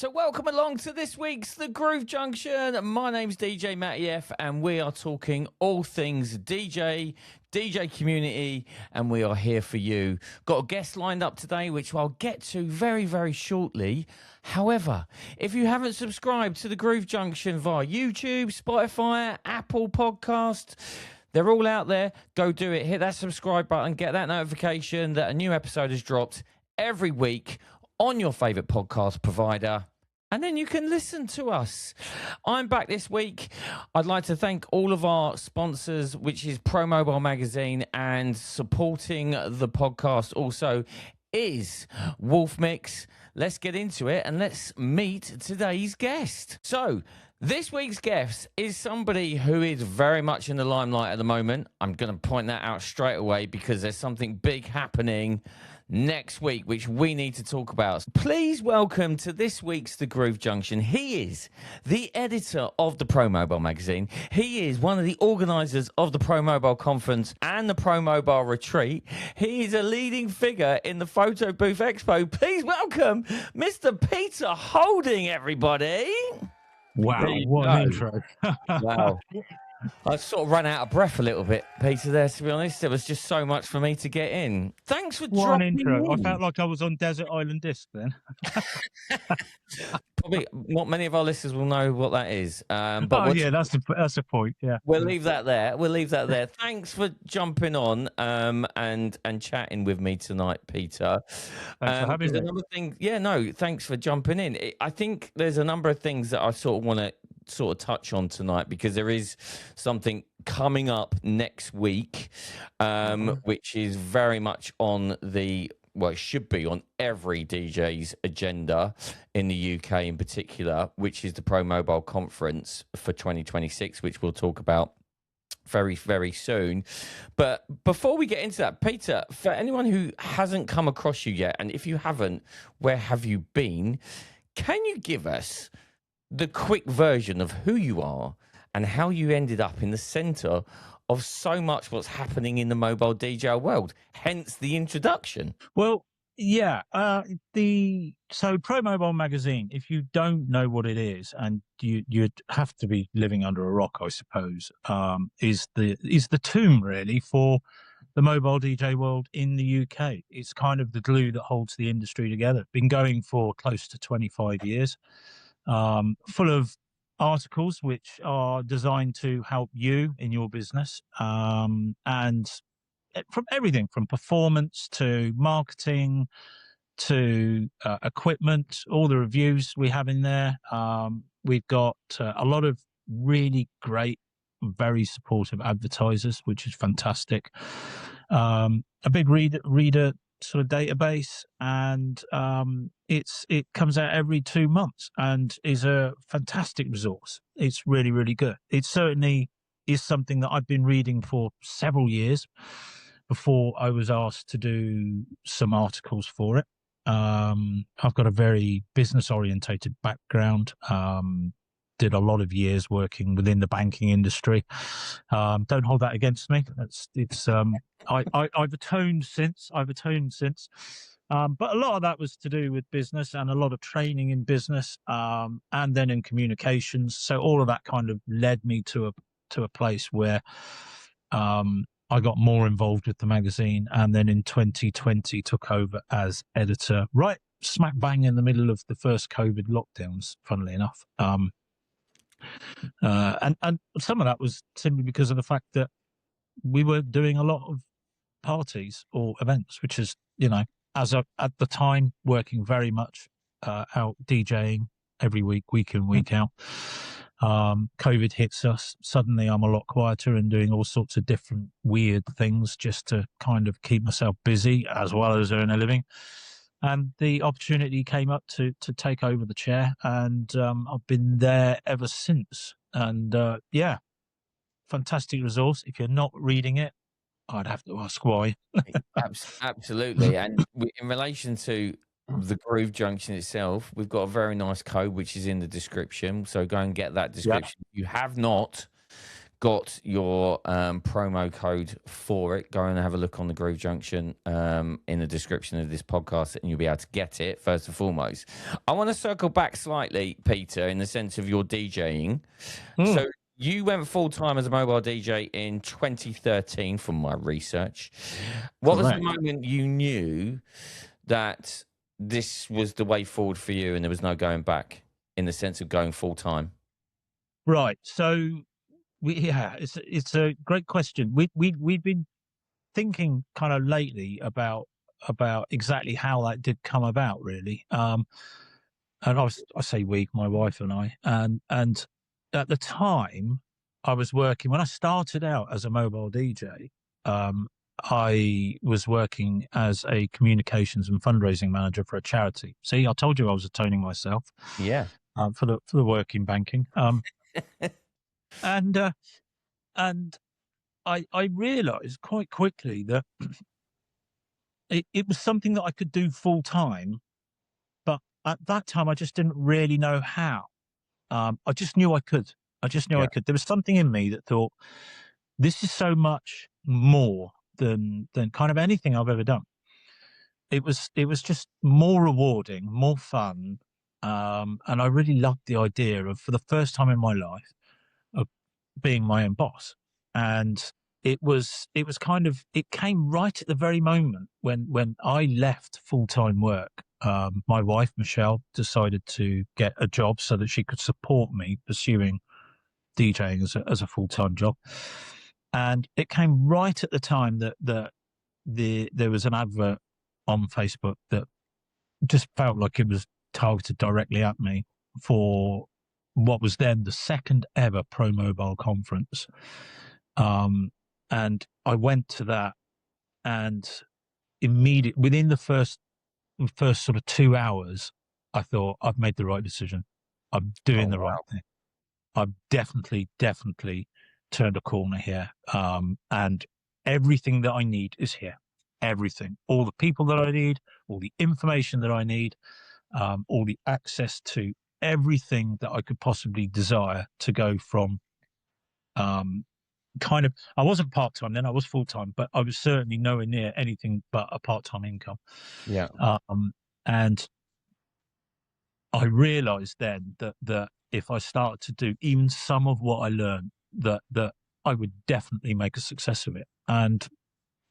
So welcome along to this week's The Groove Junction. My name's DJ Matty F, and we are talking all things DJ community, and we are here for you. Got a guest lined up today, which I'll get to very, very shortly. However, if you haven't subscribed to The Groove Junction via YouTube, Spotify, Apple Podcast, they're all out there. Go do it. Hit that subscribe button. Get that notification that a new episode has dropped every week on your favourite podcast provider, and then you can listen to us. I'm back this week. I'd like to thank all of our sponsors, which is ProMobile Magazine, and supporting the podcast also is Wolf Mix. Let's get into it and let's meet today's guest. So, this week's guest is somebody who is very much in the limelight at the moment. I'm going to point that out straight away because there's something big happening next week, which we need to talk about. Please welcome to this week's The Groove Junction. He is the editor of the ProMobile magazine. He is one of the organisers of the ProMobile conference and the ProMobile retreat. He is a leading figure in the Photo Booth Expo. Please welcome Mr. Peter Holden, everybody. Wow, what an intro. Wow. I sort of ran out of breath a little bit, Peter, there, to be honest. There was just so much for me to get in. Thanks for dropping an intro. in. I felt like I was on Desert Island Disc then. Probably not many of our listeners will know what that is. But yeah, that's the point. Yeah, we'll leave that there. Thanks for jumping on and chatting with me tonight, Peter. Thanks for having me. Another thing, thanks for jumping in. I think there's a number of things that I sort of want to touch on tonight because there is something coming up next week, which is very much on it should be on every DJ's agenda in the UK in particular, which is the ProMobile conference for 2026, which we'll talk about very, very soon. But before we get into that, Peter, for anyone who hasn't come across you yet, and if you haven't, where have you been? Can you give us the quick version of who you are and how you ended up in the center of so much what's happening in the mobile DJ world, hence the introduction? Well, yeah. So ProMobile magazine, if you don't know what it is, and you'd have to be living under a rock, I suppose, is the tomb really for the mobile DJ world in the UK. It's kind of the glue that holds the industry together. Been going for close to 25 years. Full of articles which are designed to help you in your business, and from everything from performance to marketing to equipment, all the reviews we have in there. We've got a lot of really great, very supportive advertisers, which is fantastic. A big reader sort of database, and it comes out every 2 months and is a fantastic resource. It's really, really good. It certainly is something that I've been reading for several years before I was asked to do some articles for it. I've got a very business orientated background. Did a lot of years working within the banking industry. Don't hold that against me. I've atoned since. But a lot of that was to do with business and a lot of training in business, and then in communications. So all of that kind of led me to a place where I got more involved with the magazine, and then in 2020 took over as editor, right smack bang in the middle of the first COVID lockdowns, funnily enough. And some of that was simply because of the fact that we were doing a lot of parties or events, which is, at the time, working very much out DJing every week in, week out. COVID hits us. Suddenly I'm a lot quieter and doing all sorts of different weird things just to kind of keep myself busy as well as earn a living. And the opportunity came up to take over the chair, and I've been there ever since. And fantastic resource. If you're not reading it, I'd have to ask why. Absolutely. And in relation to the Groove Junction itself, we've got a very nice code which is in the description. So go and get that description. If you have not, got your promo code for it, go and have a look on the Groove Junction in the description of this podcast, and you'll be able to get it first and foremost. I want to circle back slightly, Peter, in the sense of your DJing. So you went full time as a mobile DJ in 2013, from my research. What was the moment you knew that this was the way forward for you and there was no going back, in the sense of going full time? Right. So it's a great question. We've been thinking kind of lately about exactly how that did come about, really. And I say we, my wife and I, and at the time I was working, when I started out as a mobile DJ, I was working as a communications and fundraising manager for a charity. See, I told you I was atoning myself. Yeah. For the work in banking. And I realized quite quickly that it was something that I could do full time, but at that time I just didn't really know how. I just knew I could. I could. There was something in me that thought, this is so much more than kind of anything I've ever done. It was just more rewarding, more fun, and I really loved the idea of, for the first time in my life, of being my own boss. And it came right at the very moment when I left full-time work. My wife, Michelle, decided to get a job so that she could support me pursuing DJing as a full-time job. And it came right at the time that there was an advert on Facebook that just felt like it was targeted directly at me for what was then the second ever ProMobile conference. And I went to that, and immediately, within the first sort of 2 hours, I thought, I've made the right decision. I'm doing the right thing. I've definitely turned a corner here. And everything that I need is here. Everything, all the people that I need, all the information that I need, all the access to everything that I could possibly desire to go from kind of, I wasn't part-time then, I was full-time, but I was certainly nowhere near anything but a part-time income. Yeah. And I realized then that if I started to do even some of what I learned, that I would definitely make a success of it. And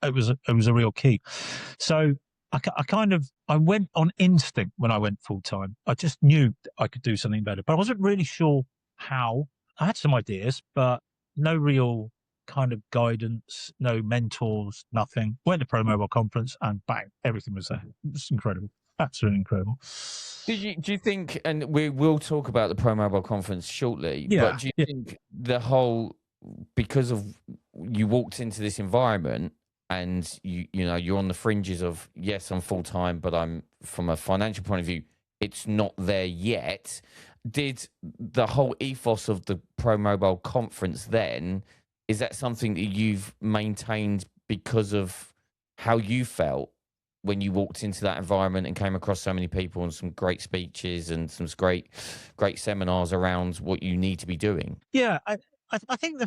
it was a real key. So I went on instinct when I went full time. I just knew I could do something better, but I wasn't really sure how. I had some ideas, but no real kind of guidance, no mentors, nothing. Went to ProMobile conference and bang, everything was there. It was incredible. Absolutely incredible. Do you think, and we will talk about the ProMobile conference shortly, but do you think the whole, because of you walked into this environment and you're on the fringes of, yes, I'm full time, but I'm, from a financial point of view, it's not there yet. Did the whole ethos of the ProMobile conference then, is that something that you've maintained because of how you felt when you walked into that environment and came across so many people and some great speeches and some great seminars around what you need to be doing? Yeah, I think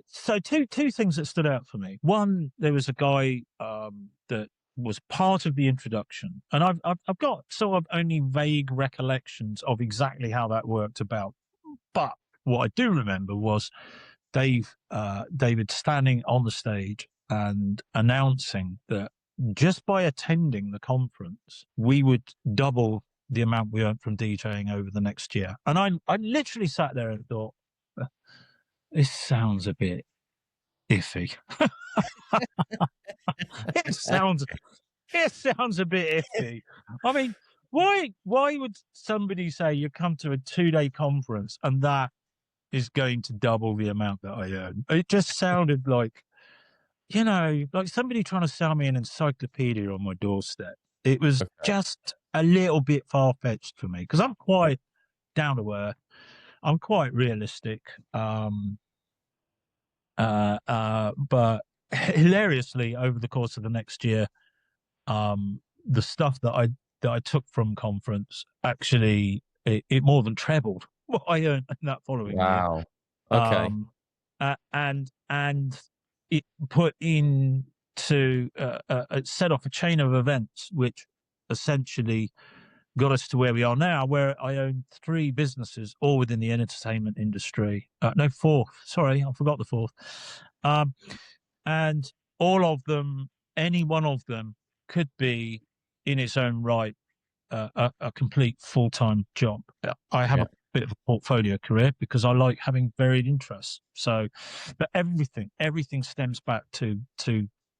so two things that stood out for me. One, there was a guy that was part of the introduction, and I've got sort of only vague recollections of exactly how that worked about. But what I do remember was David standing on the stage and announcing that just by attending the conference, we would double the amount we earned from DJing over the next year. And I literally sat there and thought, this sounds a bit iffy. It sounds a bit iffy. I mean, why would somebody say you come to a 2-day conference and that is going to double the amount that I earn? It just sounded like, like somebody trying to sell me an encyclopedia on my doorstep. It was just a little bit far-fetched for me, because I'm quite down to earth. I'm quite realistic. But hilariously, over the course of the next year, the stuff that I took from conference, actually it more than trebled what I earned in that following year. Okay. And it put into set off a chain of events, which essentially got us to where we are now, where I own 3 businesses, all within the entertainment industry. No, 4. Sorry, I forgot the 4th. And all of them, any one of them, could be in its own right a complete full-time job. I have a bit of a portfolio career because I like having varied interests. So, but everything stems back to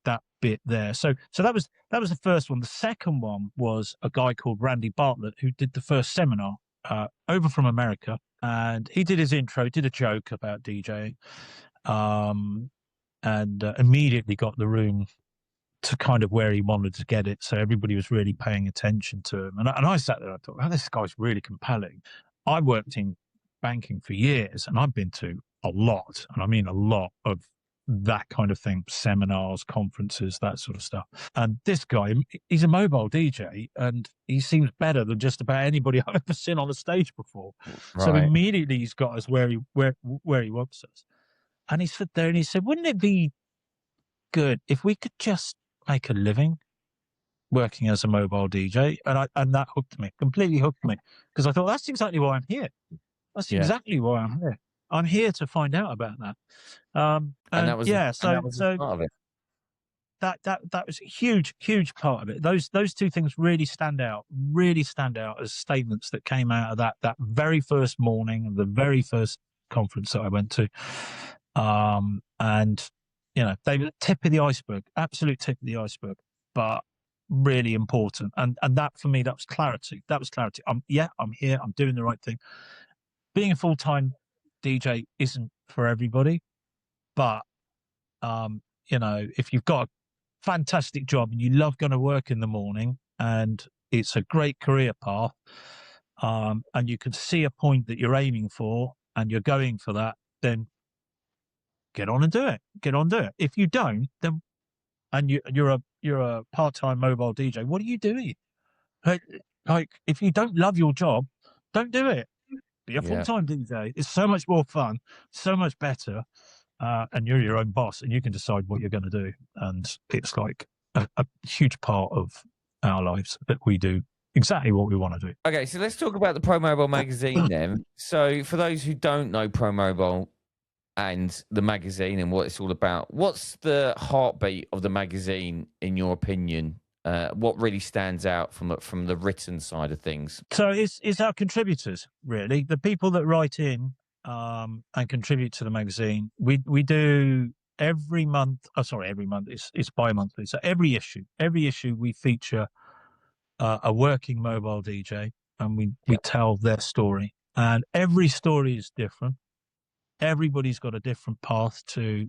that bit there. So that was the first one. The second one was a guy called Randy Bartlett who did the first seminar over from America, and he did his intro, did a joke about DJing, and immediately got the room to kind of where he wanted to get it. So everybody was really paying attention to him. And I sat there and I thought, oh, this guy's really compelling. I worked in banking for years and I've been to a lot, and I mean a lot of that kind of thing, seminars, conferences, that sort of stuff. And this guy, he's a mobile DJ and he seems better than just about anybody I've ever seen on the stage before. Right. So immediately he's got us where he wants us. And he stood there and he said, wouldn't it be good if we could just make a living working as a mobile DJ? And that hooked me, completely hooked me, because I thought that's exactly why I'm here. That's exactly why I'm here. I'm here to find out about that. And that was part of it. That was a huge part of it. Those 2 things really stand out as statements that came out of that very first morning of the very first conference that I went to. And you know, they were the tip of the iceberg, absolute tip of the iceberg, but really important. And that for me, that was clarity. I'm here, I'm doing the right thing. Being a full-time DJ isn't for everybody, but you know, if you've got a fantastic job and you love going to work in the morning and it's a great career path, and you can see a point that you're aiming for and you're going for that, then get on and do it. If you don't, then, and you're a part-time mobile DJ, what are you doing? Like if you don't love your job, don't do it. Be a full-time DJ. It's so much more fun, so much better, and you're your own boss, and you can decide what you're going to do. And it's like a huge part of our lives that we do exactly what we want to do. Okay, so let's talk about the ProMobile magazine then. So for those who don't know ProMobile and the magazine and what it's all about, what's the heartbeat of the magazine in your opinion? What really stands out from the written side of things? So it's our contributors, really, the people that write in and contribute to the magazine. We do every month. Oh, sorry, every month. It's bi-monthly. So every issue we feature a working mobile DJ, and we tell their story, and every story is different. Everybody's got a different path to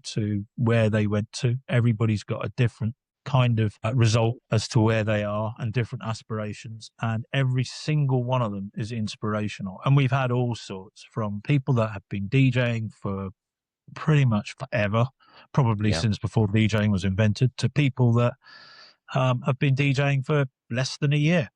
where they went to. Everybody's got a different kind of result as to where they are and different aspirations. And every single one of them is inspirational. And we've had all sorts, from people that have been DJing for pretty much forever, probably since before DJing was invented, to people that have been DJing for less than a year.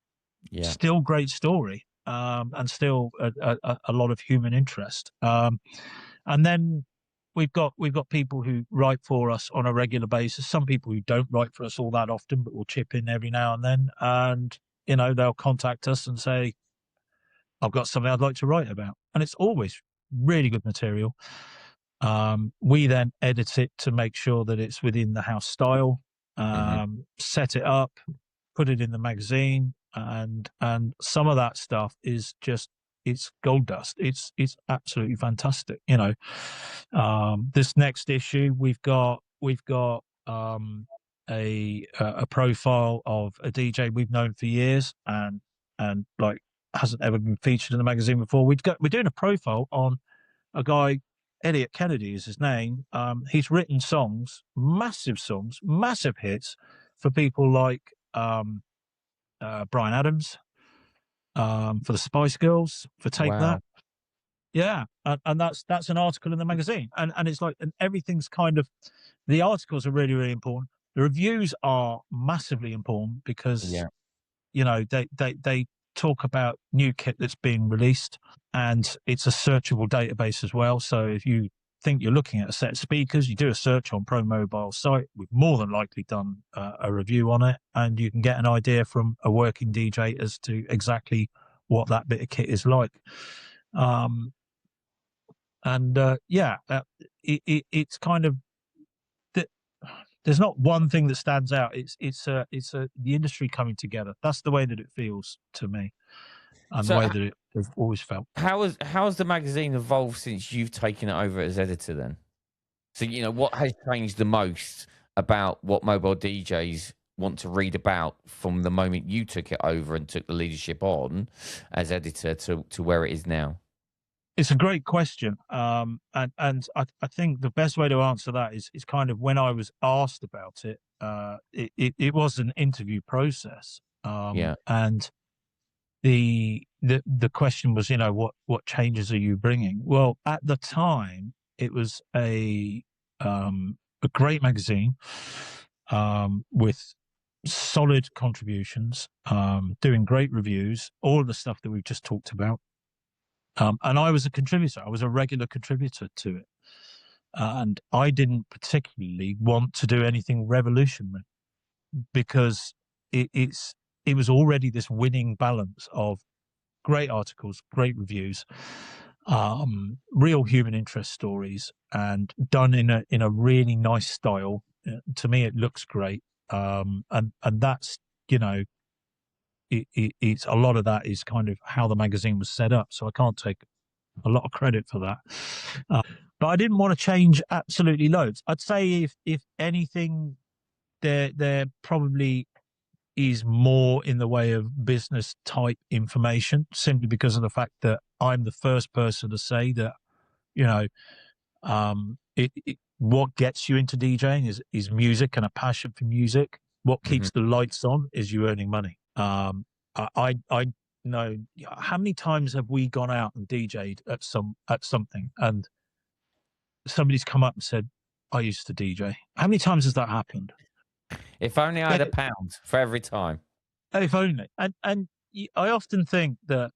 Yeah. Still great story. And still a lot of human interest. And then we've got people who write for us on a regular basis. Some people who don't write for us all that often, but will chip in every now and then. And, you know, they'll contact us and say, I've got something I'd like to write about. And it's always really good material. We then edit it to make sure that it's within the house style, set it up, put it in the magazine. And some of that stuff is just, it's gold dust. It's absolutely fantastic. You know, this next issue we've got a profile of a DJ we've known for years and like hasn't ever been featured in the magazine before. We're doing a profile on a guy, Elliot Kennedy is his name. He's written songs, massive hits for people like Bryan Adams, for the Spice Girls, for Take That. Yeah. And that's an article in the magazine. And it's like, and everything's kind of, the articles are really, really important. The reviews are massively important because, you know, they talk about new kit that's being released, and it's a searchable database as well. So if you think you're looking at a set of speakers, you do a search on ProMobile site. We've more than likely done a review on it, and you can get an idea from a working DJ as to exactly what that bit of kit is like. It's kind of there's not one thing that stands out. It's the industry coming together. That's the way that it feels to me, and the way that it's always felt. How has the magazine evolved since you've taken it over as editor then? So, what has changed the most about what mobile DJs want to read about from the moment you took it over and took the leadership on as editor to where it is now? It's a great question. And I think the best way to answer that is kind of when I was asked about it, it was an interview process. And the question was, what changes are you bringing? Well, at the time, it was a great magazine with solid contributions, doing great reviews, all of the stuff that we've just talked about. And I was a contributor. I was a regular contributor to it. And I didn't particularly want to do anything revolutionary because it was already this winning balance of great articles, great reviews, real human interest stories, and done in a really nice style. To me, it looks great. And that's, it's a lot of that is kind of how the magazine was set up. So I can't take a lot of credit for that. But I didn't want to change absolutely loads. I'd say if anything, there probably is more in the way of business type information, simply because of the fact that I'm the first person to say that, what gets you into DJing is music and a passion for music. What keeps the lights on is you earning money. I know how many times have we gone out and DJ'd at something and somebody's come up and said, I used to DJ. How many times has that happened? If only I had £1 for every time. If only. And I often think that,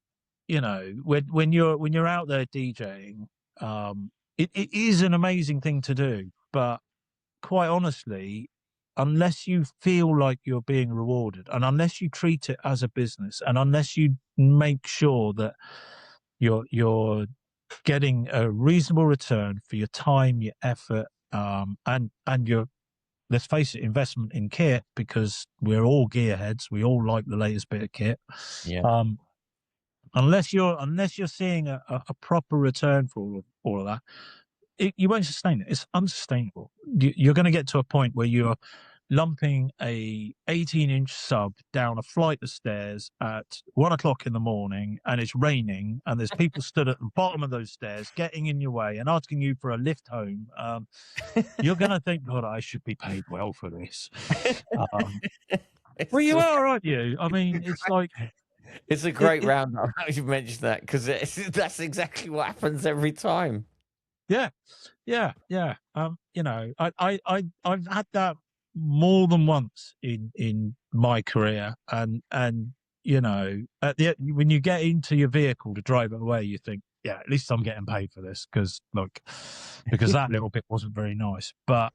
when you're out there DJing, it is an amazing thing to do, but quite honestly, unless you feel like you're being rewarded, and unless you treat it as a business, and unless you make sure that you're getting a reasonable return for your time, your effort, and your, let's face it, investment in kit, because we're all gearheads, we all like the latest bit of kit. Unless you're seeing a proper return for all of that, you won't sustain it. It's unsustainable. You're going to get to a point where you're lumping a 18-inch sub down a flight of stairs at 1 o'clock in the morning, and it's raining, and there's people stood at the bottom of those stairs getting in your way and asking you for a lift home. You're going to think, God, I should be paid well for this. Well, you are, aren't you? I mean, it's like... It's a great roundup. You've mentioned that, because that's exactly what happens every time. Yeah. I've had that more than once in my career, and when you get into your vehicle to drive it away, you think, yeah, at least I'm getting paid for this, because that little bit wasn't very nice. But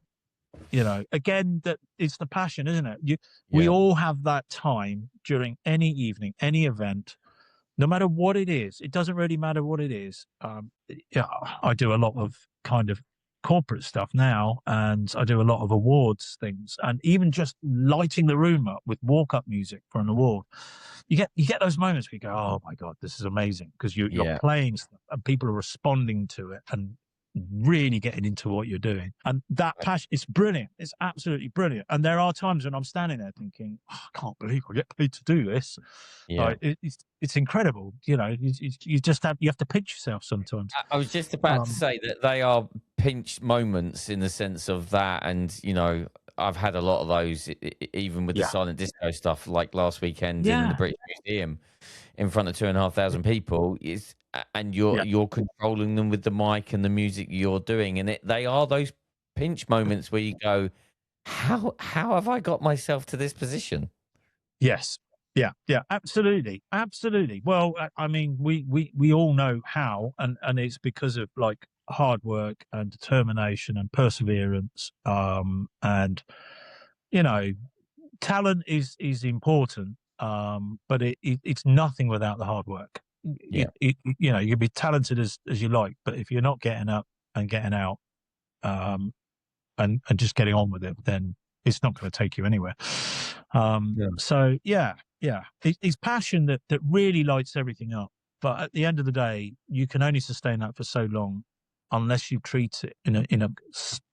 again, that it's the passion, isn't it? We all have that time during any evening, any event, no matter what it is. It doesn't really matter what it is. I do a lot of kind of corporate stuff now, and I do a lot of awards things, and even just lighting the room up with walk-up music for an award. You get those moments where you go, oh my God, this is amazing, because you're playing stuff and people are responding to it and really getting into what you're doing, and that passion, it's brilliant. It's absolutely brilliant. And there are times when I'm standing there thinking, I can't believe I get paid to do this. It's incredible. You just have to pinch yourself sometimes. I was just about to say that they are pinch moments in the sense of that, and I've had a lot of those, even with the silent disco stuff, like last weekend in the British Museum in front of 2,500 people. And you're controlling them with the mic and the music you're doing, and they are those pinch moments where you go, how have I got myself to this position? Yes, Yeah, absolutely, absolutely. Well, I mean, we all know how, and it's because of like hard work and determination and perseverance, and you know, talent is important, but it's nothing without the hard work. Yeah. You know, you can be talented as you like, but if you're not getting up and getting out, um, and just getting on with it, then it's not going to take you anywhere. So yeah, it's passion that really lights everything up. But at the end of the day, you can only sustain that for so long unless you treat it in a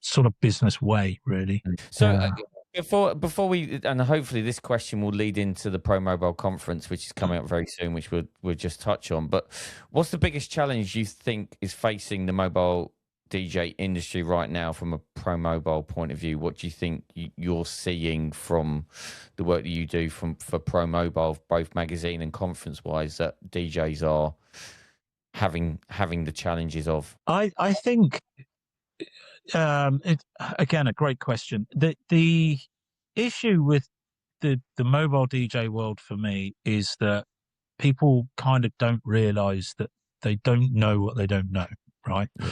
sort of business way, really. So before we, and hopefully this question will lead into the ProMobile conference, which is coming up very soon, which we'll just touch on. But what's the biggest challenge you think is facing the mobile DJ industry right now from a ProMobile point of view? What do you think you're seeing from the work that you do for ProMobile, both magazine and conference wise, that DJs are having the challenges of? I think it, again, a great question. The issue with the mobile DJ world for me is that people kind of don't realize that they don't know what they don't know, right? Yeah.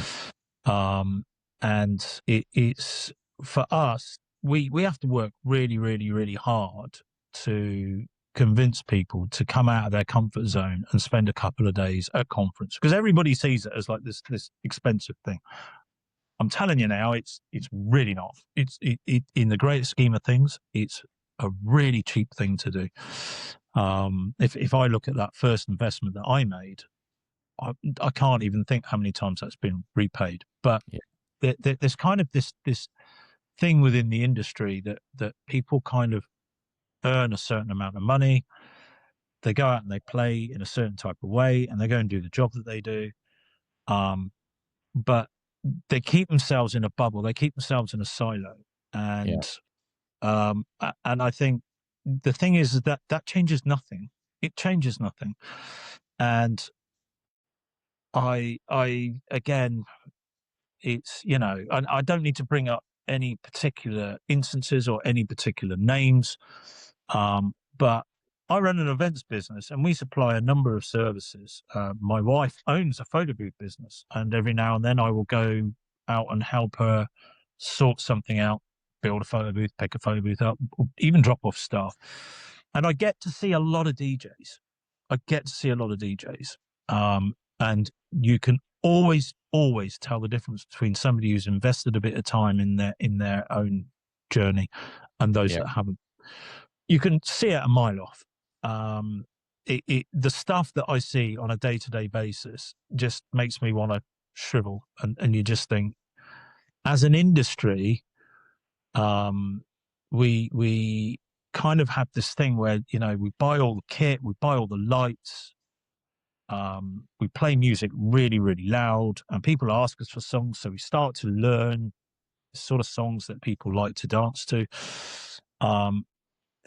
And it's for us, we have to work really, really, really hard to convince people to come out of their comfort zone and spend a couple of days at a conference, because everybody sees it as like this expensive thing. I'm telling you now, it's really not. It's in the great scheme of things, it's a really cheap thing to do. If I look at that first investment that I made, I can't even think how many times that's been repaid. But Yeah. there's kind of this thing within the industry that people kind of earn a certain amount of money. They go out and they play in a certain type of way, and they go and do the job that they do. But they keep themselves in a bubble. They keep themselves in a silo, Yeah. and I think the thing is that changes nothing. It changes nothing, and I again, it's I don't need to bring up any particular instances or any particular names, but I run an events business and we supply a number of services. My wife owns a photo booth business, and every now and then I will go out and help her sort something out, build a photo booth, pick a photo booth up, or even drop off stuff. And I get to see a lot of DJs. I get to see a lot of DJs. And you can always tell the difference between somebody who's invested a bit of time in their own journey and those Yeah. that haven't. You can see it a mile off. The stuff that I see on a day-to-day basis just makes me want to shrivel, and you just think, as an industry, we kind of have this thing where we buy all the kit, we buy all the lights, we play music really, really loud, and people ask us for songs, so we start to learn the sort of songs that people like to dance to.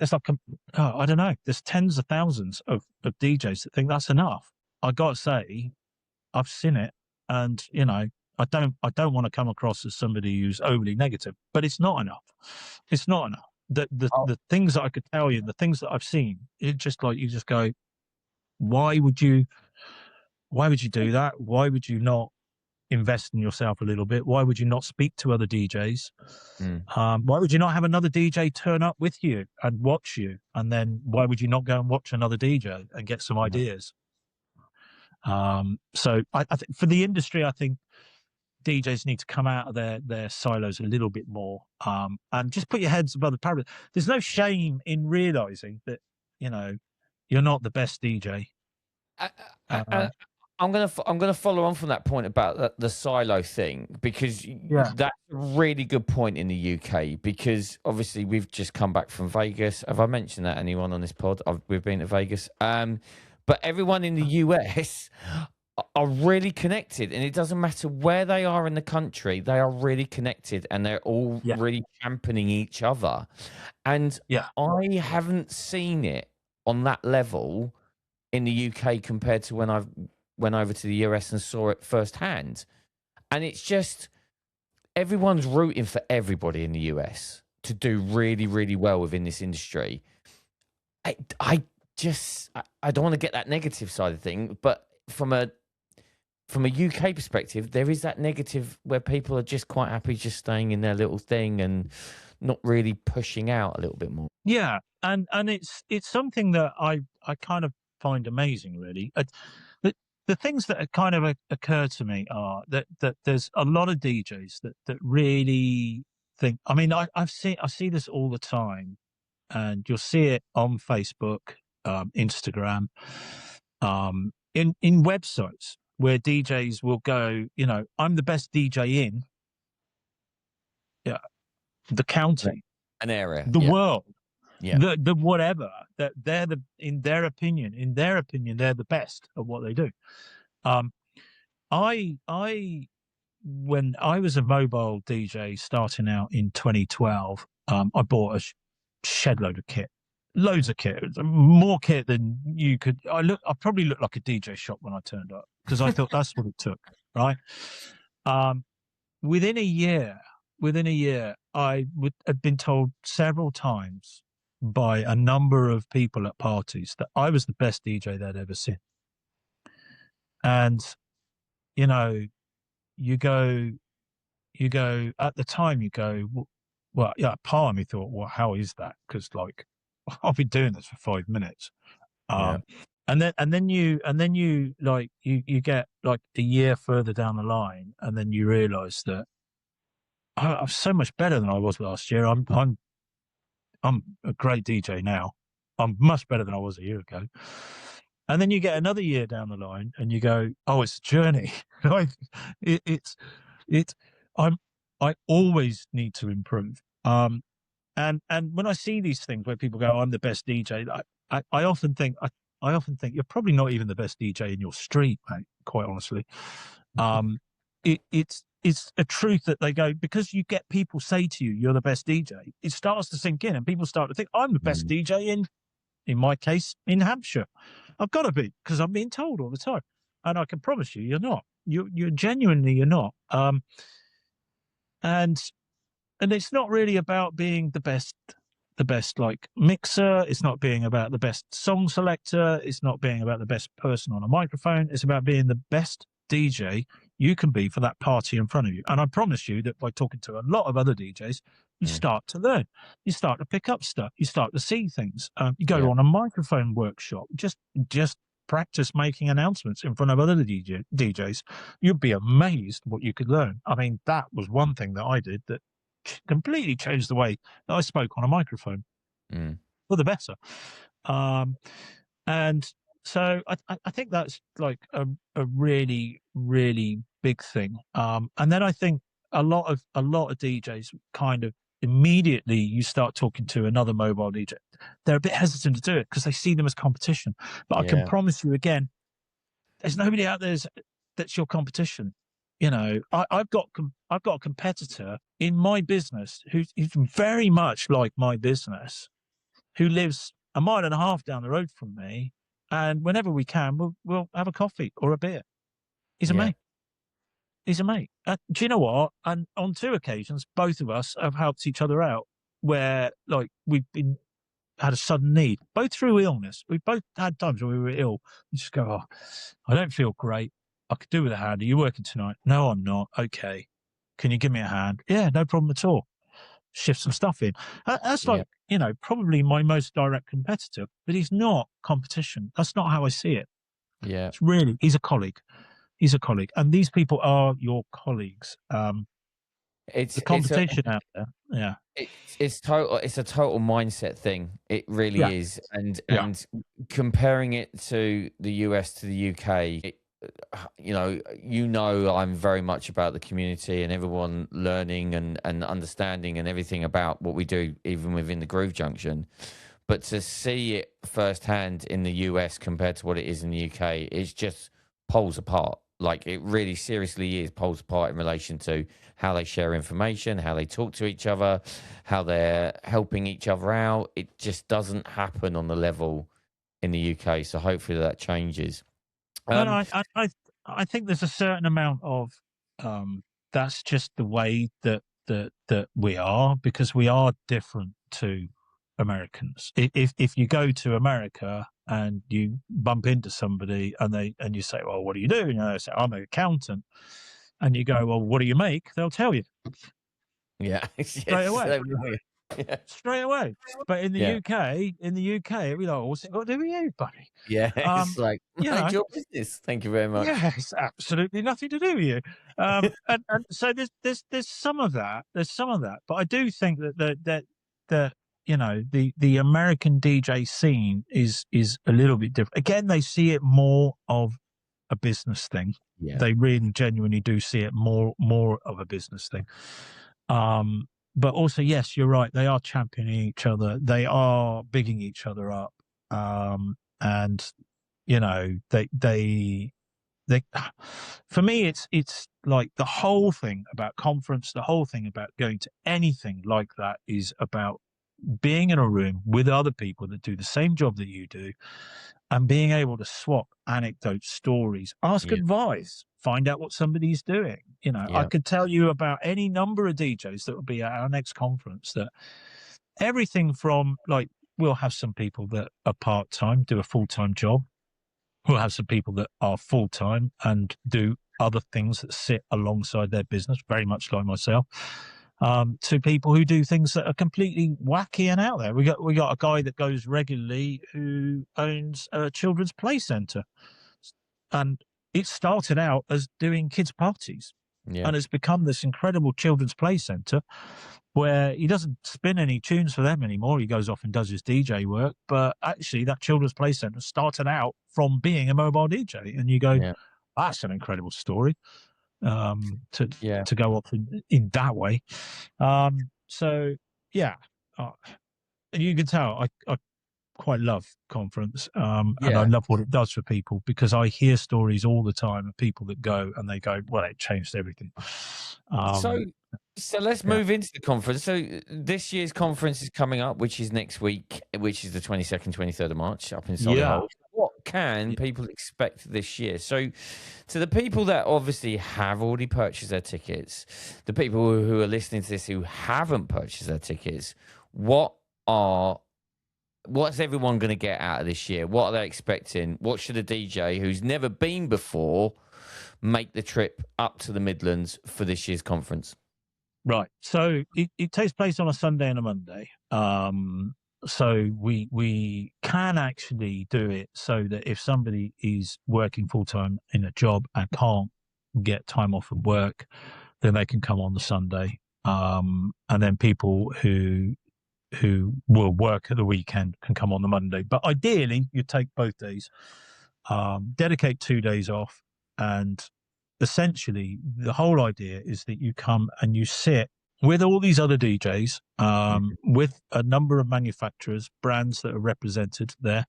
There's like I don't know. There's tens of thousands of DJs that think that's enough. I got to say, I've seen it, and I don't want to come across as somebody who's overly negative, but it's not enough. It's not enough. The things that I could tell you, the things that I've seen, it's just like you just go, why would you do that? Why would you not invest in yourself a little bit? Why would you not speak to other DJs? Why would you not have another DJ turn up with you and watch you? And then why would you not go and watch another DJ and get some ideas? So I think for the industry, I think DJs need to come out of their silos a little bit more, and just put your heads above the parapet. There's no shame in realizing that you're not the best DJ. I'm gonna follow on from that point about the silo thing, because that's a really good point in the UK, because obviously we've just come back from Vegas. Have I mentioned that anyone on this pod? We've been to Vegas, but everyone in the US are really connected, and it doesn't matter where they are in the country, they are really connected, and they're all really championing each other. And I haven't seen it on that level in the UK compared to when I went over to the US and saw it firsthand. And it's just, everyone's rooting for everybody in the US to do really, really well within this industry. I just I don't want to get that negative side of thing, but from a UK perspective, there is that negative where people are just quite happy just staying in their little thing and not really pushing out a little bit more. Yeah, and it's something that I kind of find amazing, really. The things that kind of occur to me are that there's a lot of DJs that really think. I mean, I see this all the time, and you'll see it on Facebook, Instagram, in websites where DJs will go, I'm the best DJ in the county, An area, the world, the whatever, that they're in their opinion, they're the best at what they do. I when I was a mobile DJ starting out in 2012, I bought a shed load of kit, loads of kit, more kit than you could. I probably looked like a DJ shop when I turned up because I thought that's what it took, right? Within a year, I had been told several times by a number of people at parties that I was the best DJ they'd ever seen. And, you go at the time, well, yeah, part of me thought, well, how is that? Because like, I've been doing this for 5 minutes. And then you like, you get like a year further down the line, and then you realize that I'm so much better than I was last year. I'm a great DJ now. I'm much better than I was a year ago. And then you get another year down the line, and you go, "Oh, it's a journey." Like I always need to improve. And when I see these things where people go, "I'm the best DJ," I often think you're probably not even the best DJ in your street, mate. Quite honestly, it's a truth that they go, because you get people say to you, "You're the best DJ." It starts to sink in, and people start to think, "I'm the best DJ in my case, in Hampshire. I've got to be, because I'm being told all the time." And I can promise you, you're not. You're genuinely, you're not. And it's not really about being the best like mixer. It's not being about the best song selector. It's not being about the best person on a microphone. It's about being the best DJ you can be for that party in front of you. And I promise you that by talking to a lot of other DJs, you start to learn. You start to pick up stuff. You start to see things. You go on a microphone workshop. Just practice making announcements in front of other DJs. You'd be amazed what you could learn. I mean, that was one thing that I did that completely changed the way that I spoke on a microphone for the better. And so I think that's like a really, really big thing. And then I think a lot of DJs kind of immediately, you start talking to another mobile DJ, they're a bit hesitant to do it because they see them as competition. But I can promise you again, there's nobody out there that's your competition. I've got a competitor in my business who's very much like my business, who lives a mile and a half down the road from me, and whenever we can, we'll have a coffee or a beer. He's a mate. He's a mate. Do you know what? And on 2 occasions, both of us have helped each other out, where like we've had a sudden need, both through illness. We both had times when we were ill. You just go, "Oh, I don't feel great. I could do with a hand. Are you working tonight?" "No, I'm not." "Okay. Can you give me a hand?" "Yeah, no problem at all." Shift some stuff in. That's like, probably my most direct competitor, but he's not competition. That's not how I see it. Yeah. It's really, he's a colleague. He's a colleague. And these people are your colleagues. It's the competition out there. Yeah. It's a total mindset thing. It really is. And comparing it to the US to the UK, I'm very much about the community and everyone learning and understanding and everything about what we do, even within the Groove Junction. But to see it firsthand in the US compared to what it is in the UK, it's just poles apart. Like, it really seriously is poles apart in relation to how they share information, how they talk to each other, how they're helping each other out. It just doesn't happen on the level in the UK. So hopefully that changes. I think there's a certain amount of that's just the way that we are, because we are different to Americans. If you go to America, and you bump into somebody and you say, well, what do you do? And they say, I'm an accountant. And you go, well, what do you make? They'll tell you Yeah. straight away. Yeah. Straight away. But in the Yeah. UK, it'd be like, what's it got to do with you, buddy? Yeah. It's like, you mind know, your business. Thank you very much. yeah, it's absolutely nothing to do with you. And so there's some of that. There's some of that. But I do think that you know, the American DJ scene is a little bit different. Again, they see it more of a business thing. Yeah. They really genuinely do see it more of a business thing. But also, yes, you're right. They are championing each other. They are bigging each other up. And you know, they for me, it's like the whole thing about conference, the whole thing about going to anything like that is about being in a room with other people that do the same job that you do, and being able to swap anecdotes, stories, ask advice, find out what somebody's doing. You know, I could tell you about any number of DJs that will be at our next conference, that everything from, like, we'll have some people that are part-time, do a full-time job. We'll have some people that are full-time and do other things that sit alongside their business, very much like myself. To people who do things that are completely wacky and out there. We got a guy that goes regularly who owns a children's play centre, and it started out as doing kids' parties, and it's become this incredible children's play centre where he doesn't spin any tunes for them anymore. He goes off and does his DJ work, but actually that children's play centre started out from being a mobile DJ, and you go, that's an incredible story. To go off in that way. So yeah, you can tell I quite love conference, and I love what it does for people, because I hear stories all the time of people that go and they go, well, it changed everything. So let's move into the conference. So this year's conference is coming up, which is next week, which is the 22nd, 23rd of March up in Solihull. What can people expect this year? So to the people that obviously have already purchased their tickets, the people who are listening to this who haven't purchased their tickets, what's everyone going to get out of this year? What are they expecting? What should a DJ who's never been before make the trip up to the Midlands for this year's conference? Right. So it takes place on a Sunday and a Monday. So we can actually do it so that if somebody is working full time in a job and can't get time off of work, then they can come on the Sunday. And then people who will work at the weekend can come on the Monday. But ideally, you take both days, dedicate 2 days off, and essentially the whole idea is that you come and you sit with all these other DJs, with a number of manufacturers, brands that are represented there,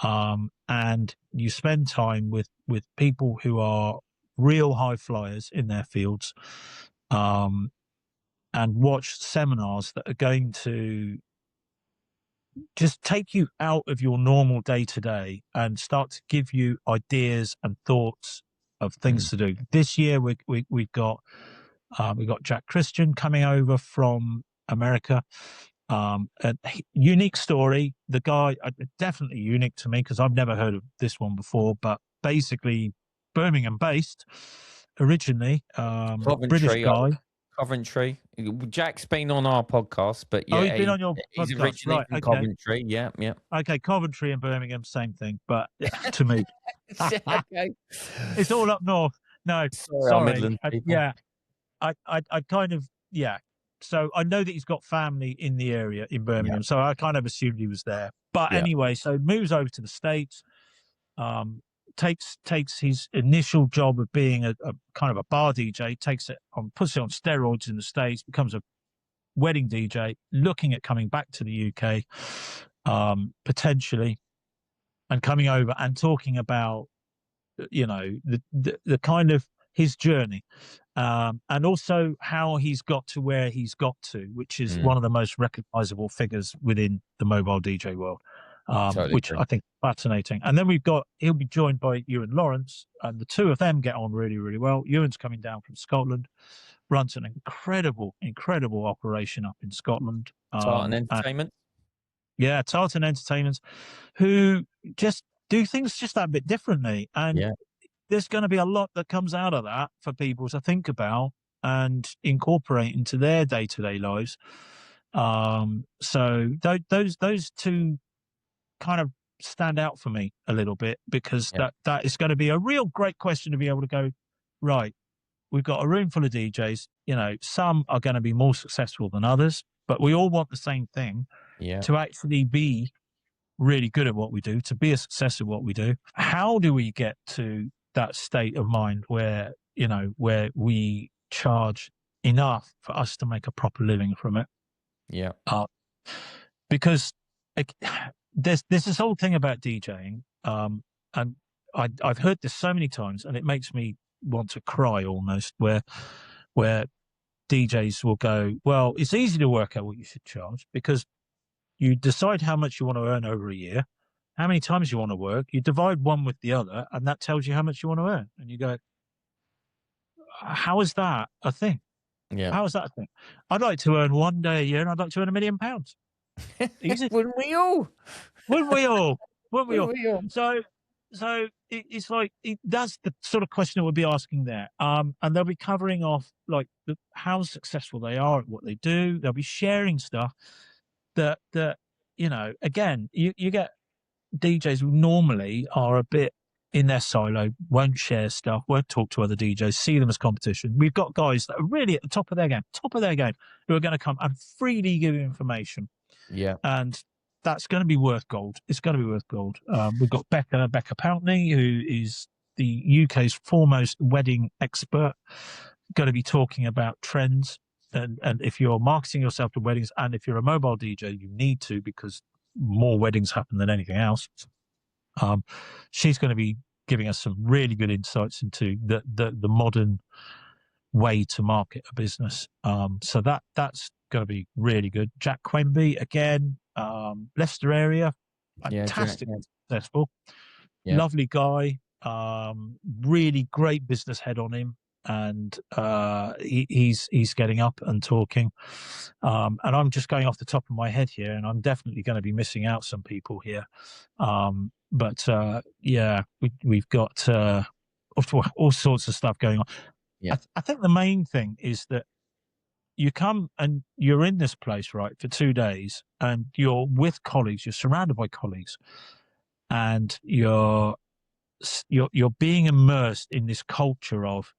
and you spend time with people who are real high flyers in their fields, and watch seminars that are going to just take you out of your normal day-to-day and start to give you ideas and thoughts of things to do. This year we've got Jack Christian coming over from America. A unique story. The guy, definitely unique to me because I've never heard of this one before, but basically Birmingham based originally, British guy. Coventry. Jack's been on our podcast, but he's been on your podcast. He's originally from Coventry. Yeah. Okay, Coventry and Birmingham, same thing, but to me, okay. It's all up north. No, sorry. I kind of, So I know that he's got family in the area in Birmingham, so I kind of assumed he was there. But anyway, so moves over to the States, takes his initial job of being a kind of a bar DJ, puts it on steroids in the States, becomes a wedding DJ, looking at coming back to the UK, potentially, and coming over and talking about, the kind of his journey, and also how he's got to where he's got to, which is one of the most recognizable figures within the mobile DJ world, which I think is fascinating. And then he'll be joined by Ewan Lawrence, and the two of them get on really, really well. Ewan's coming down from Scotland, runs an incredible operation up in Scotland. Tartan Entertainment. Tartan Entertainment, who, just do things just that bit differently. And there's going to be a lot that comes out of that for people to think about and incorporate into their day-to-day lives. So those two kind of stand out for me a little bit, because that is going to be a real great question to be able to go, right, we've got a room full of DJs, some are going to be more successful than others, but we all want the same thing, to actually be really good at what we do, to be a success at what we do. How do we get to that state of mind where, where we charge enough for us to make a proper living from it? Yeah. Because there's this whole thing about DJing, and I've heard this so many times, and it makes me want to cry almost, where DJs will go, well, it's easy to work out what you should charge, because you decide how much you want to earn over a year, how many times you want to work, you divide one with the other, and that tells you how much you want to earn. And you go, how is that a thing? Yeah. How is that a thing? I'd like to earn one day a year, and I'd like to earn £1 million. Easy. Wouldn't we all? Wouldn't we all? Wouldn't we all? So it's like, that's the sort of question that we'll be asking there. And they'll be covering off like how successful they are at what they do. They'll be sharing stuff that again, you get DJs who normally are a bit in their silo, won't share stuff, won't talk to other DJs, see them as competition. We've got guys that are really at the top of their game, who are going to come and freely give information. Yeah. And that's going to be worth gold. It's going to be worth gold. We've got Becca Pountney, who is the UK's foremost wedding expert, going to be talking about trends. And if you're marketing yourself to weddings, and if you're a mobile DJ, you need to, because more weddings happen than anything else. She's going to be giving us some really good insights into the modern way to market a business. So that's going to be really good. Jack Quenby, again, Leicester area, fantastic, successful, lovely guy, really great business head on him. And he's getting up and talking, and I'm just going off the top of my head here, and I'm definitely going to be missing out some people here, but we've got all sorts of stuff going on. I think the main thing is that you come and you're in this place, right, for 2 days, and you're with colleagues, you're surrounded by colleagues, and you're being immersed in this culture of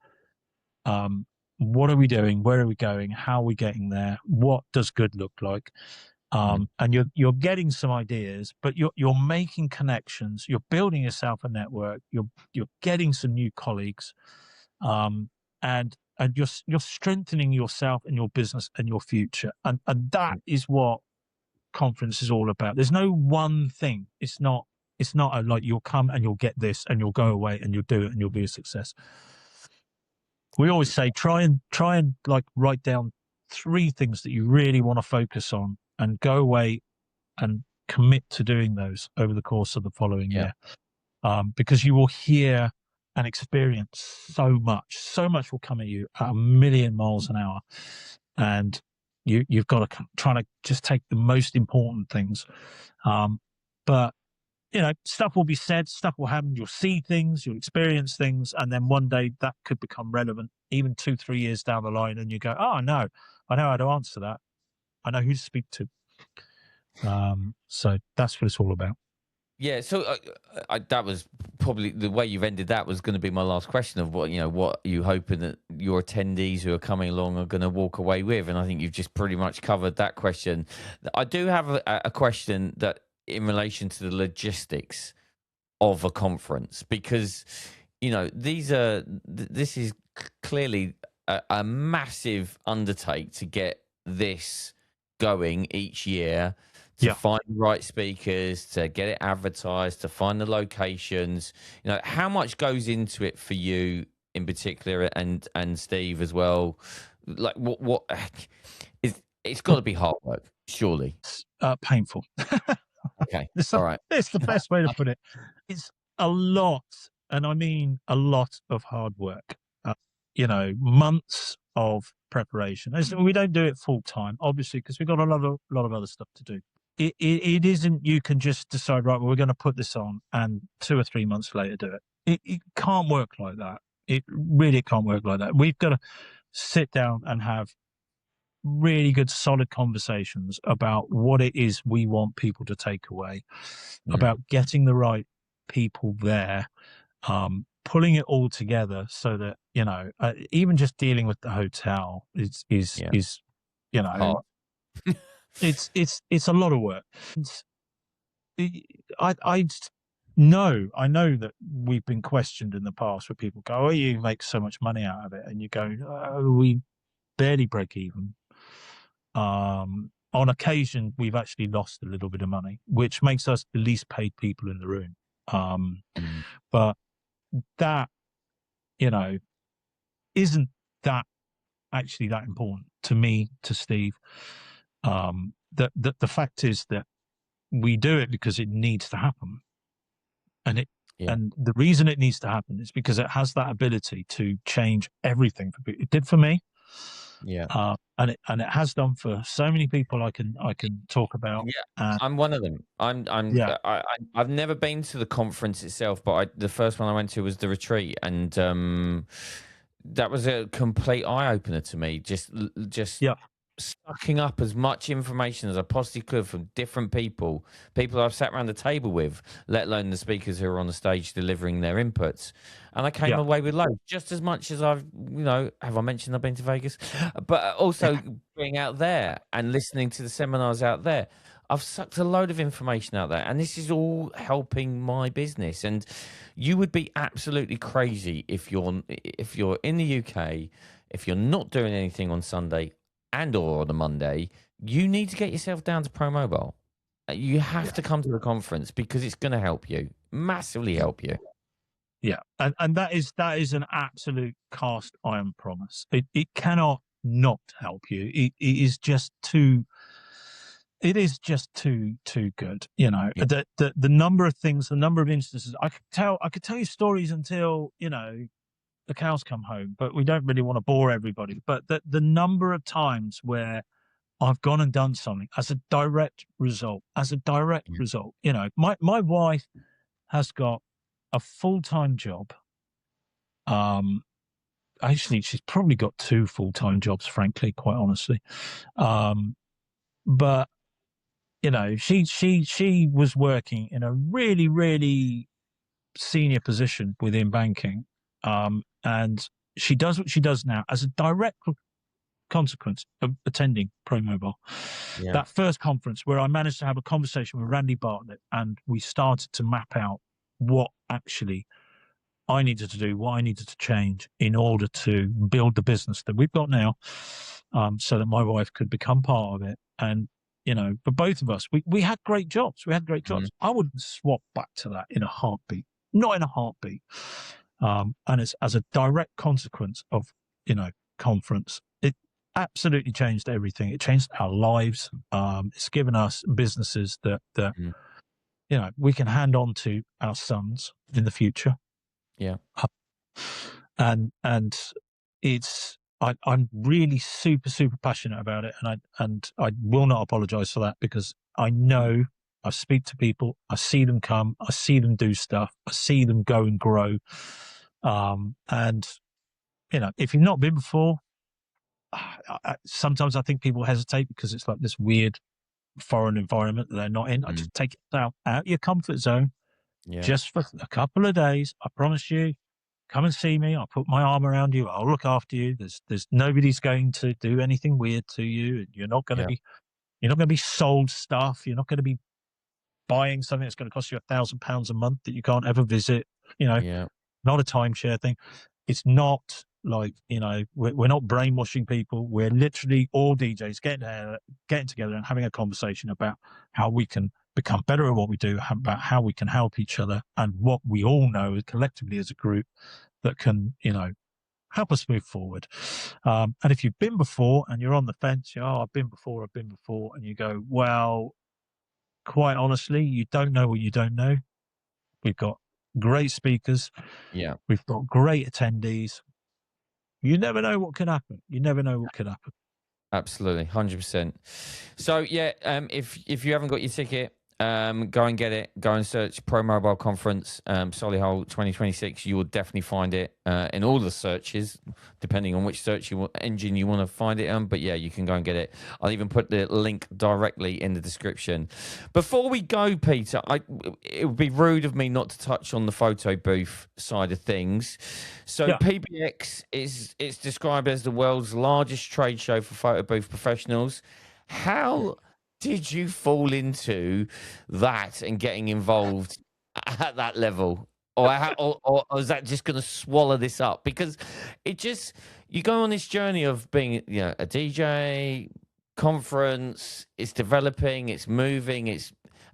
what are we doing? Where are we going? How are we getting there? What does good look like? And you're getting some ideas, but you're making connections. You're building yourself a network. You're getting some new colleagues, and you're strengthening yourself and your business and your future. And that is what conference is all about. There's no one thing. It's not like you'll come and you'll get this and you'll go away and you'll do it and you'll be a success. We always say, try and like write down 3 things that you really want to focus on, and go away and commit to doing those over the course of the following year. Because you will hear and experience so much will come at you at 1,000,000 miles an hour. And you've got to try to just take the most important things. But stuff will be said, stuff will happen. You'll see things, you'll experience things, and then one day that could become relevant, even 2-3 years down the line, and you go, "Oh, no, I know how to answer that. I know who to speak to." So that's what it's all about. Yeah. So that was probably the way you've ended. That was going to be my last question of what are you hoping that your attendees who are coming along are going to walk away with, and I think you've just pretty much covered that question. I do have a question that, in relation to the logistics of a conference, because this is clearly a massive undertake to get this going each year, to find the right speakers, to get it advertised, to find the locations. How much goes into it for you in particular, and Steve as well? Like what it's got to be hard work, surely. Painful. Okay. All right. It's the best way to put it. It's a lot, and I mean a lot of hard work. Months of preparation. We don't do it full time, obviously, because we've got a lot of other stuff to do. it isn't. You can just decide, right, well, we're going to put this on, and 2 or 3 months later do it. It can't work like that. It really can't work like that. We've got to sit down and have really good, solid conversations about what it is we want people to take away, about getting the right people there, pulling it all together so that, even just dealing with the hotel is Hard. it's a lot of work. I know that we've been questioned in the past where people go, "Oh, you make so much money out of it," and you go, "Oh, we barely break even." On occasion, we've actually lost a little bit of money, which makes us the least paid people in the room. But that, isn't that actually that important to me, to Steve. The fact is that we do it because it needs to happen. And the reason it needs to happen is because it has that ability to change everything for people. It did for me. Yeah. And it has done for so many people I can talk about. Yeah, I'm one of them. I've never been to the conference itself, but the first one I went to was the retreat, and that was a complete eye opener to me. Just sucking up as much information as I possibly could from different people I've sat around the table with, let alone the speakers who are on the stage delivering their inputs. And I came away with loads, just as much as have I mentioned I've been to Vegas? But also being out there and listening to the seminars out there. I've sucked a load of information out there, and this is all helping my business. And you would be absolutely crazy if you're in the UK, if you're not doing anything on Sunday and or on a Monday. You need to get yourself down to ProMobile. You have to come to the conference because it's going to help you, massively help you. Yeah, and that is an absolute cast iron promise. It cannot not help you. It is just too. It is just too good. The number of things, the number of instances. I could tell you stories until the cows come home, but we don't really want to bore everybody. But the number of times where I've gone and done something as a direct result, my wife has got a full-time job. Actually, she's probably got 2 full-time jobs, frankly, quite honestly. But she was working in a really, really senior position within banking. And she does what she does now as a direct consequence of attending ProMobile. Yeah. That first conference where I managed to have a conversation with Randy Bartlett, and we started to map out what actually I needed to do, what I needed to change in order to build the business that we've got now, so that my wife could become part of it. And for both of us, we had great jobs. I wouldn't swap back to that in a heartbeat. Not in a heartbeat. And as a direct consequence of, conference, it absolutely changed everything. It changed our lives. It's given us businesses that we can hand on to our sons in the future. Yeah. And it's, I'm really super, super passionate about it. And I will not apologize for that, because I know I speak to people, I see them come, I see them do stuff, I see them go and grow. And, if you've not been before, sometimes I think people hesitate because it's like this weird foreign environment that they're not in. I just take it out your comfort zone, just for a couple of days. I promise you, come and see me. I'll put my arm around you. I'll look after you. There's nobody's going to do anything weird to you. You're not going to be sold stuff. You're not going to be buying something that's going to cost you £1,000 a month that you can't ever visit. Not a timeshare thing. It's not like, we're not brainwashing people. We're literally all DJs getting together and having a conversation about how we can become better at what we do, about how we can help each other, and what we all know collectively as a group that can, help us move forward. And if you've been before and you're on the fence, I've been before, and you go, well, quite honestly, you don't know what you don't know. We've got great speakers. Yeah. We've got great attendees. You never know what can happen. Absolutely, 100%. So yeah, if you haven't got your ticket, go and get it. Go and search Pro Mobile Conference, Solihull 2026. You will definitely find it in all the searches, depending on which engine you want to find it on. But yeah, you can go and get it. I'll even put the link directly in the description. Before we go, Peter, it would be rude of me not to touch on the photo booth side of things. So Yeah. PBX it's described as the world's largest trade show for photo booth professionals. How did you fall into that and getting involved at that level? Or is that just going to swallow this up? Because you go on this journey of being, a DJ, conference, it's developing, it's moving,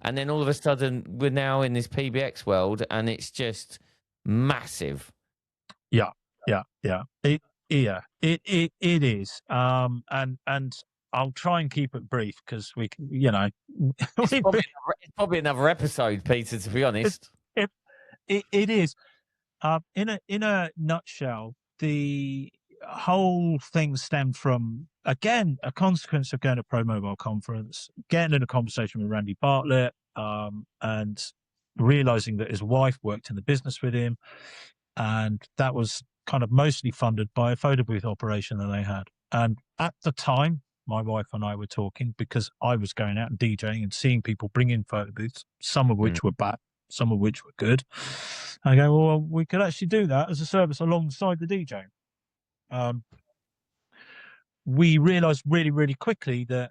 and then all of a sudden we're now in this PBX world and it's just massive. Yeah, yeah. It is. And I'll try and keep it brief because we can, It's probably another episode, Peter, to be honest. It is. In a nutshell, the whole thing stemmed from, again, a consequence of going to ProMobile conference, getting in a conversation with Randy Bartlett, and realizing that his wife worked in the business with him, and that was kind of mostly funded by a photo booth operation that they had. And at the time, my wife and I were talking because I was going out and DJing and seeing people bring in photo booths, some of which were bad, some of which were good. I go, well, we could actually do that as a service alongside the DJing. We realized really, really quickly that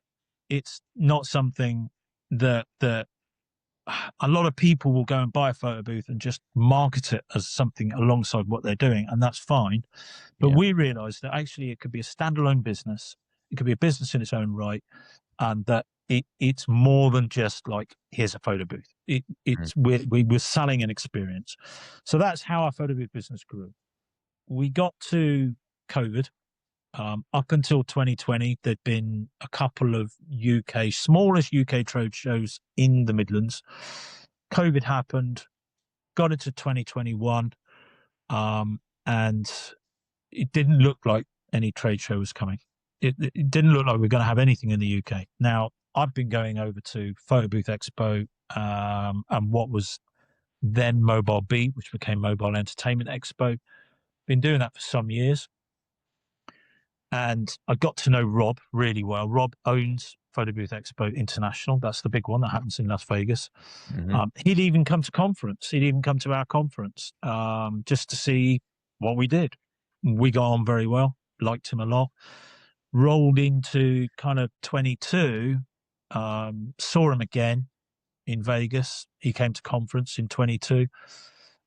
it's not something that a lot of people will go and buy a photo booth and just market it as something alongside what they're doing, and that's fine. But we realized that actually it could be a standalone business. It could be a business in its own right, and that it's more than just like, here's a photo booth. We were selling an experience. So that's how our photo booth business grew. We got to COVID. Up until 2020, there'd been a couple of smallish UK trade shows in the Midlands. COVID happened, got into 2021, and it didn't look like any trade show was coming. It didn't look like we were going to have anything in the UK. Now, I've been going over to Photo Booth Expo, and what was then Mobile Beat, which became Mobile Entertainment Expo. Been doing that for some years. And I got to know Rob really well. Rob owns Photo Booth Expo International. That's the big one that happens in Las Vegas. He'd even come to conference. He'd even come to our conference just to see what we did. We got on very well, liked him a lot. Rolled into kind of 22, saw him again in Vegas. He came to conference in 22.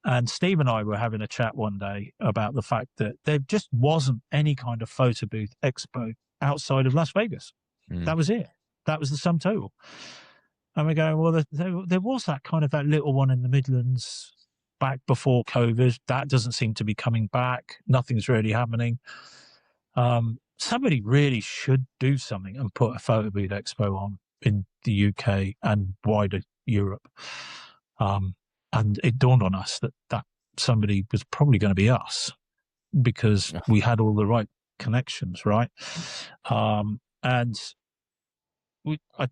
And Steve and I were having a chat one day about the fact that there just wasn't any kind of photo booth expo outside of Las Vegas. That was it. That was the sum total. And we're going, well, there was that little one in the Midlands back before COVID. That doesn't seem to be coming back. Nothing's really happening. Somebody really should do something and put a photo booth expo on in the UK and wider Europe. And it dawned on us that somebody was probably going to be us because we had all the right connections, right? And I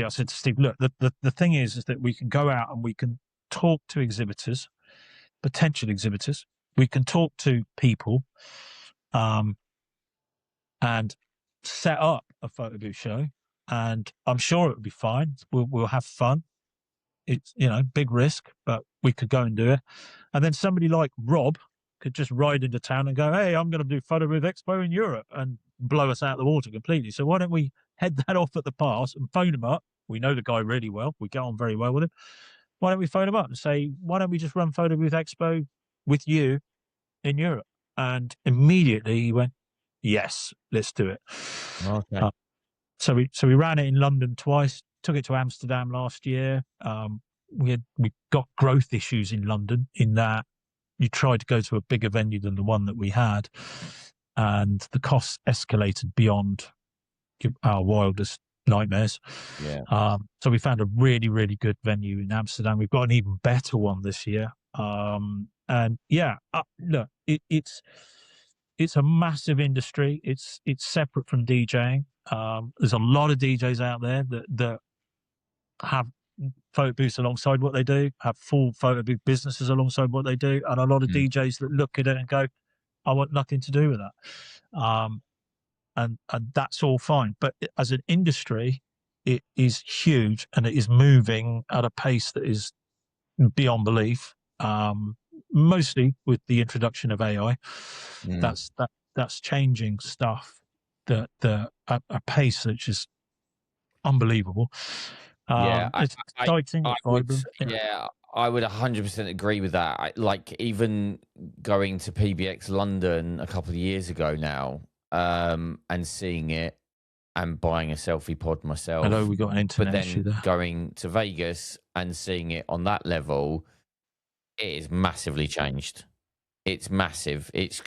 said to Steve, look, the thing is that we can go out and we can talk to exhibitors, potential exhibitors. We can talk to people, and set up a photo booth show, and I'm sure it would be fine. We'll have fun. It's, big risk, but we could go and do it. And then somebody like Rob could just ride into town and go, hey, I'm going to do Photo Booth Expo in Europe, and blow us out of the water completely. So why don't we head that off at the pass and phone him up? We know the guy really well. We get on very well with him. Why don't we phone him up and say, why don't we just run Photo Booth Expo with you in Europe? And immediately he went, yes, let's do it. Okay. So we ran it in London twice. Took it to Amsterdam last year. We got growth issues in London in that you tried to go to a bigger venue than the one that we had, and the costs escalated beyond our wildest nightmares. Yeah. So we found a really, really good venue in Amsterdam. We've got an even better one this year. And yeah, look, it's it's a massive industry. It's separate from DJing. There's a lot of DJs out there that have photo booths alongside what they do, have full photo booth businesses alongside what they do, and a lot of DJs that look at it and go, I want nothing to do with that. And that's all fine. But as an industry, it is huge, and it is moving at a pace that is beyond belief. Mostly with the introduction of AI, that's changing stuff at a pace which is unbelievable. It's exciting, it's vibrant. I would 100% agree with that. Like, even going to PBX London a couple of years ago now, and seeing it and buying a selfie pod myself. I know we got an internet issue there. Going to Vegas and seeing it on that level, it is massively changed. It's massive. It's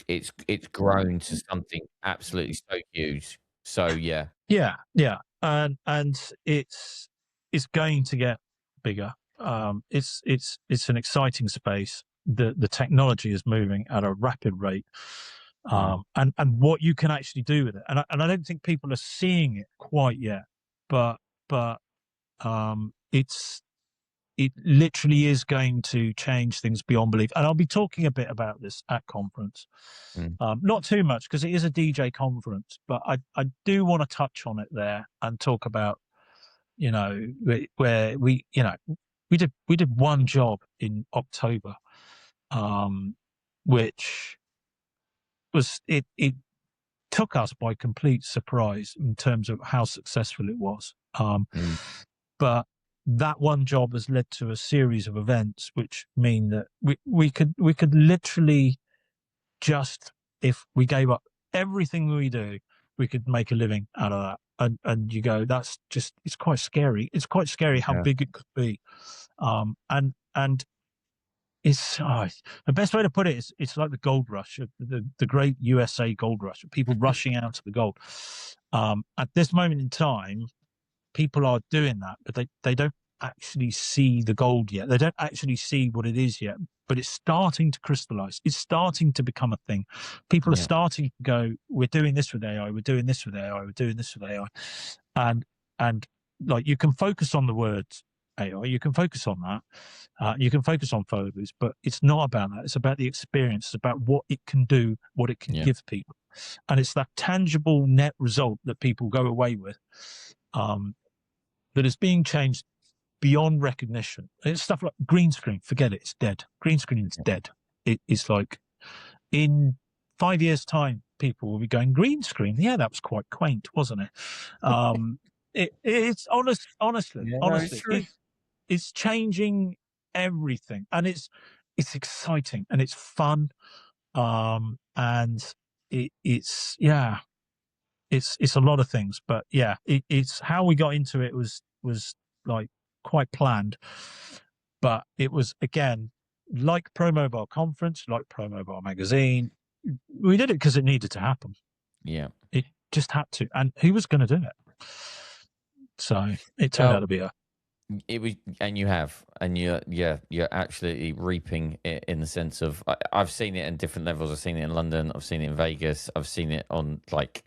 grown to something absolutely so huge. So yeah, and it's going to get bigger. It's an exciting space. The technology is moving at a rapid rate, and what you can actually do with it. And I don't think people are seeing it quite yet, but it literally is going to change things beyond belief. And I'll be talking a bit about this at conference. Not too much, because it is a DJ conference, but I do want to touch on it there and talk about, where we did one job in October, which was, it took us by complete surprise in terms of how successful it was. But that one job has led to a series of events, which mean that we could literally, just if we gave up everything we do, we could make a living out of that. And you go, it's quite scary. It's quite scary how big it could be. And it's the best way to put it is, it's like the gold rush, the great USA gold rush, people rushing out to the gold. At this moment in time, people are doing that, but they don't actually see the gold yet. They don't actually see what it is yet, but it's starting to crystallize. It's starting to become a thing. People are starting to go, we're doing this with AI, we're doing this with AI, we're doing this with AI. And like, you can focus on the words AI, you can focus on that, you can focus on photo booths, but it's not about that. It's about the experience. It's about what it can do, what it can give people. And it's that tangible net result that people go away with, that is being changed beyond recognition. It's stuff like green screen. Forget it. It's dead. Green screen is dead. It's like, in 5 years' time, people will be going, green screen. Yeah, that was quite quaint, wasn't it? It's honestly, it's changing everything, and it's exciting and it's fun. And it's a lot of things, but it's how we got into it was like quite planned, but it was, again, like ProMobile conference, like ProMobile magazine, we did it because it needed to happen. It just had to, and who was going to do it? So it turned out to be it was, and you have, and you're absolutely reaping it, in the sense of, I've seen it in different levels. I've seen it in London, I've seen it in Vegas, I've seen it on, like,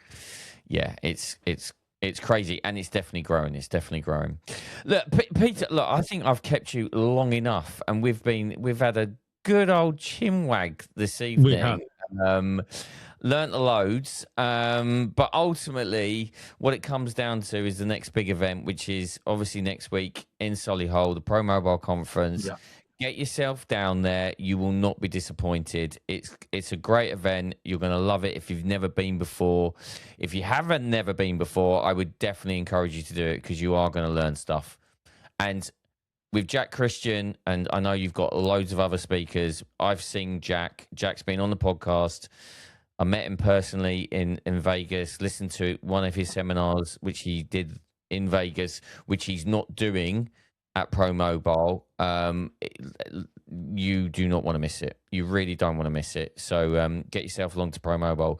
it's crazy, and it's definitely growing. It's definitely growing. Look, Peter, I think I've kept you long enough, and we've had a good old chinwag this evening. Learned a loads, but ultimately, what it comes down to is the next big event, which is obviously next week in Solihull, the ProMobile conference. Get yourself down there. You will not be disappointed. It's a great event. You're going to love it if you've never been before. If you haven't never been before, I would definitely encourage you to do it, because you are going to learn stuff. And with Jack Christian, and I know you've got loads of other speakers. I've seen Jack. Jack's been on the podcast. I met him personally in Vegas, listened to one of his seminars, which he did in Vegas, which he's not doing at ProMobile. You do not want to miss it. You really don't want to miss it. So get yourself along to ProMobile.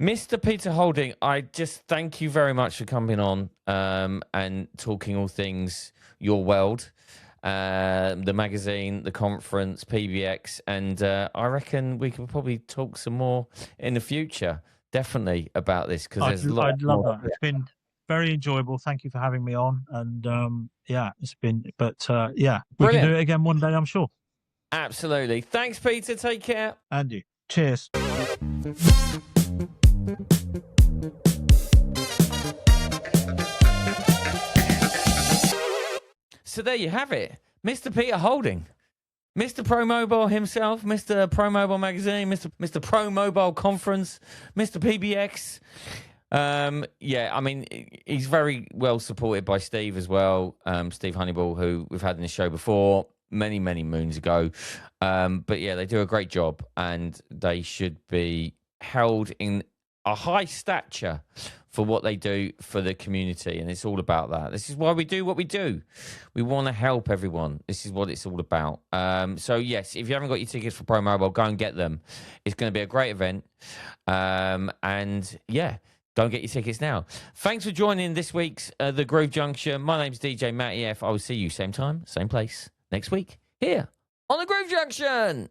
Mr. Peter Holden, I just thank you very much for coming on and talking all things your world. the magazine, the conference, PBX, and I reckon we could probably talk some more in the future, definitely, about this, because there's a lot I'd love more. that. It's been very enjoyable. Thank you for having me on. And it's been, but we Brilliant. can do it again one day, I'm sure. Absolutely. Thanks, Peter. Take care. And you. Cheers. So there you have it. Mr. Peter Holden. Mr. ProMobile himself, Mr. ProMobile Magazine, Mr. ProMobile Conference, Mr. PBX. I mean, he's very well supported by Steve as well. Steve Honeyball, who we've had in the show before many, many moons ago. But yeah, they do a great job, and they should be held in a high stature for what they do for the community. And it's all about that. This is why we do what we do. We want to help everyone. This is what it's all about. So yes, if you haven't got your tickets for ProMobile, go and get them. It's going to be a great event. And yeah, go and get your tickets now. Thanks for joining this week's The Groove Junction. My name's DJ Matty F. I will see you same time, same place next week here on The Groove Junction.